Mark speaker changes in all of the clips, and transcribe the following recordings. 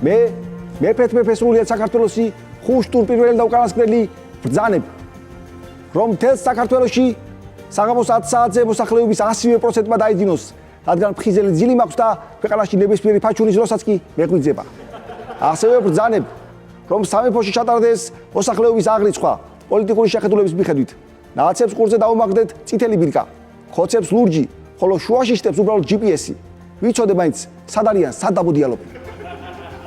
Speaker 1: მეფეთ საქართველოსი ხუშტურ პირველი და უკანასკნელი ბრძანებ რომ თელს საქართველოში საღამოს 10 საათზე მოსახლეობის 100%-მა დაიძინოს, რადგან ფხიზელი ძილი მაქვს და ქვეყანაში ნებისმიერი ფაჩურის დროსაც კი მეღვიძება. ასევე ბრძანებ რომ სამეფოში ჩატარდეს მოსახლეობის აღრიცხვა პოლიტიკური შეხედულების მიხედვით. ნაცებს ყურზე დაუმაგდეთ წითელი ბირკა, ხოცებს ლურჯი, ხოლო შუაში შტებს უბრალოდ GPS-ი. ვიცოდე მაინც სად არიან, სად დაბოდიალობენ.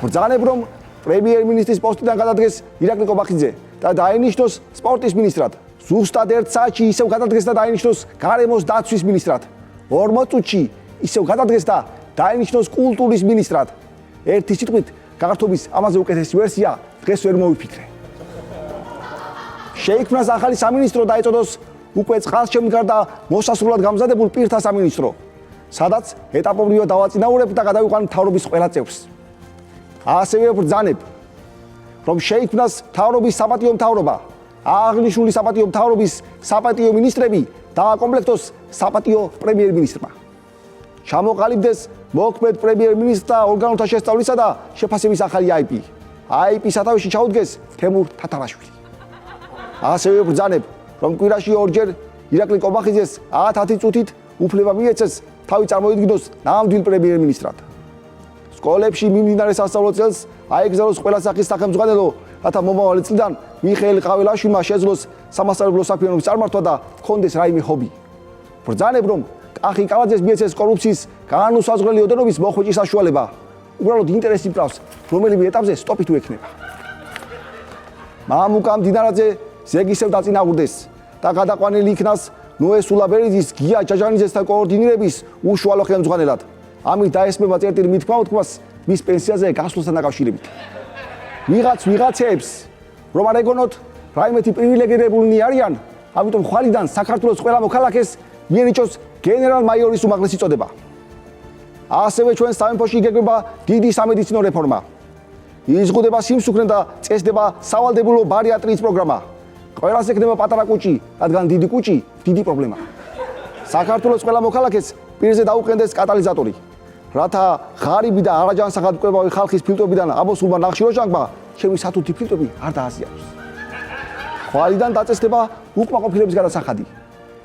Speaker 1: ბრძანებ რომ პრემიერ-მინისტრის პოსტიდან გადადგეს ირაკლი კობახიძე და დაინიშნოს სპორტის მინისტრად. ზუსტად 1 საათში ისევ გადადგეს და დაინიშნოს გარემოს დაცვის მინისტრად. 40 წუთში ისევ გადადგეს და დაინიშნოს კულტურის მინისტრად. ერთი სიტყვით გართობის ამაზე უკეთესი ვერსია დღეს ვერ მოვიფიქრე. შეიქმნას ახალი სამინისტრო და ეწოდოს უკვე წყალშემდგარ და მოსასრულად გამზადებულ პირთა სამინისტრო, სადაც ეტაპობრივად დავაწინაურებ და გადავიყვან მთავრობის ყველა წევრს. ასევე ბრძანებ რომ შეიქმნას მთავრობის საპატიო მთავრობა, აღნიშნული საპატიო მთავრობის საპატიო მინისტრები დააკომპლექტოს საპატიო პრემიერ-მინისტრმა. ჩამოყალიბდეს მოქმედ პრემიერ-მინისტრთა ორგანოთა შესწავლისა და შეფასების ახალი IP. IP-ის სათავეში ჩაუდგეს თემურ თათარაშვილი. ასევე ბრძანებ რომ კვირაში 2 ჯერ ირაკლი კობახიძეს 10 წუთით უფლება მიეცეს თავი წარმოიდგინოს ნამდვილ პრემიერ-მინისტრად. სკოლებში მიმდინარე სასწავლო წელს აეგზავნოს ყველა სახის სახელმძღვანელო, რათა მომავალი წლიდან მიხეილ ყაველაშვილმა შეძლოს სამასწავლებლო საქმიანობის წარმართვა და ჰქონდეს რაიმე ჰობი. ბრძანებ რომ კახი კალაძეს მიეცეს კორუფციის განუსაზღვრელი ოდენობის მოხვეჭის საშუალება. უბრალოდ ინტერესი მკლავს, რომელიმე ეტაპზე სტოპი თუ ექნება. მამუკა მდინარაძე ზეგისევ დაწინაურდეს და გადაყვანილი იქნას ნოე სულაბერიძის, გია ჯაჯანიძესთან კოორდინირების უშუალო ხელმძღვანელად. ამით დაესმება წერტილი მითქმა უთქმას მის პენსიაზე გასვლასთან დაკავშირებით. ვიღაცებს რომ არ ეგონოთ რაიმეთი პრივილეგირებულნი არიან, ამიტომ ხვალიდან საქართველოს ყველა მოქალაქეს მიენიჭოს გენერალ-მაიორის უმაღლესი წოდება. ასევე ჩვენ სამეფოში იგეგმება დიდი სამედიცინო რეფორმა. იზღუდება სიმსუქნე და წესდება სავალდებულო ბარიატრიის პროგრამა. ყველას ექნება პატარა კუჭი, რადგან დიდი კუჭი დიდი პრობლემა. საქართველოს ყველა მოქალაქეს პირზე დაუყენდეს კატალიზატორი, რათა ღარიბი და არაჯანსაღად მკვებავი ხალხის ფილტვებიდან ამოსულმა ნახშიროჟანგმა ჩემი სათუთი ფილტვები არ დააზიანოს. ხვალიდან დაწესდება უკმაყოფილების გადასახადი.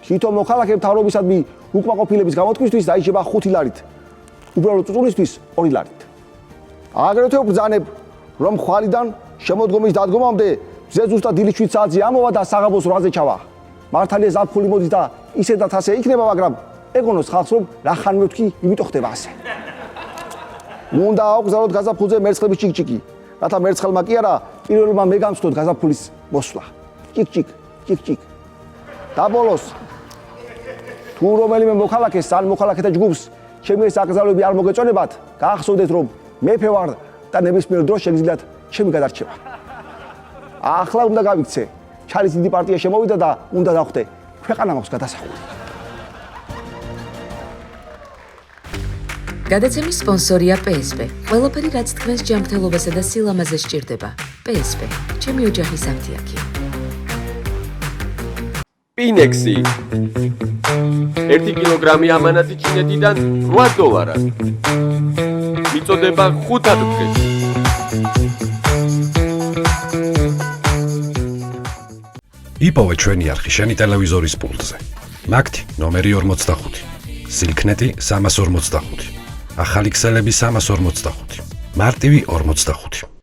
Speaker 1: თვითონ მოქალაქე მთავრობისადმი უკმაყოფილების გამოთქმისთვის დაიჭება 5 ლარით, უბრალოდ წუწუნისთვის 2 ლარით. აგრეთვე ბრძანებ რომ ხვალიდან შემოდგომის დადგომამდე მზე ზუსტად დილის 7 საათზე ამოვა და საღამოს 8-ზე ჩავა. მართალია ზაფხული მოდის და ისედაც ასე იქნება, მაგრამ ეგონოს ხალხს რომ რახან მეთქი, იმიტომ ხდება ასე. უნდა აუგზავნოთ გაზაფხულზე მერცხლების ჭიკჭიკი, რათა მერცხლმა კი არა, პირველმა მე გამცდოთ გაზაფხულის მოსვლა. ჭიკჭიკ. და ბოლოს თუ რომელიმე მოქალაქეს ან მოქალაქეთა ჯგუფს ჩემი ეს აკრძალვები არ მოგეწონებათ, გაახსოვდეთ რომ მეფე ვარ და ნებისმიერ დროს შეგიძლიათ ჩემი გადარჩევა. ახლა უნდა გავიქცე, ჩალის დიდი პარტია შემოვიდა და უნდა დავხვდე, ქვეყანა მაქვს გადასახული.
Speaker 2: გადაცემის სპონსორია PSP. ყველაფერი რაც თქვენს ჯანმრთელობასა და სილამაზეს სჭირდება. PSP. ჩემი ოჯახის აფთიაქი.
Speaker 3: Pinexi 1 კილოგრამი ამანათი ჩინეთიდან $8. მიწოდება 5 დღეს.
Speaker 4: იპოვე ჩვენი არხი შენი ტელევიზორის პულტზე. მაგთი ნომერი 45, სილქნეტი 345, ახალი ქსელები 345, მარტივი 45.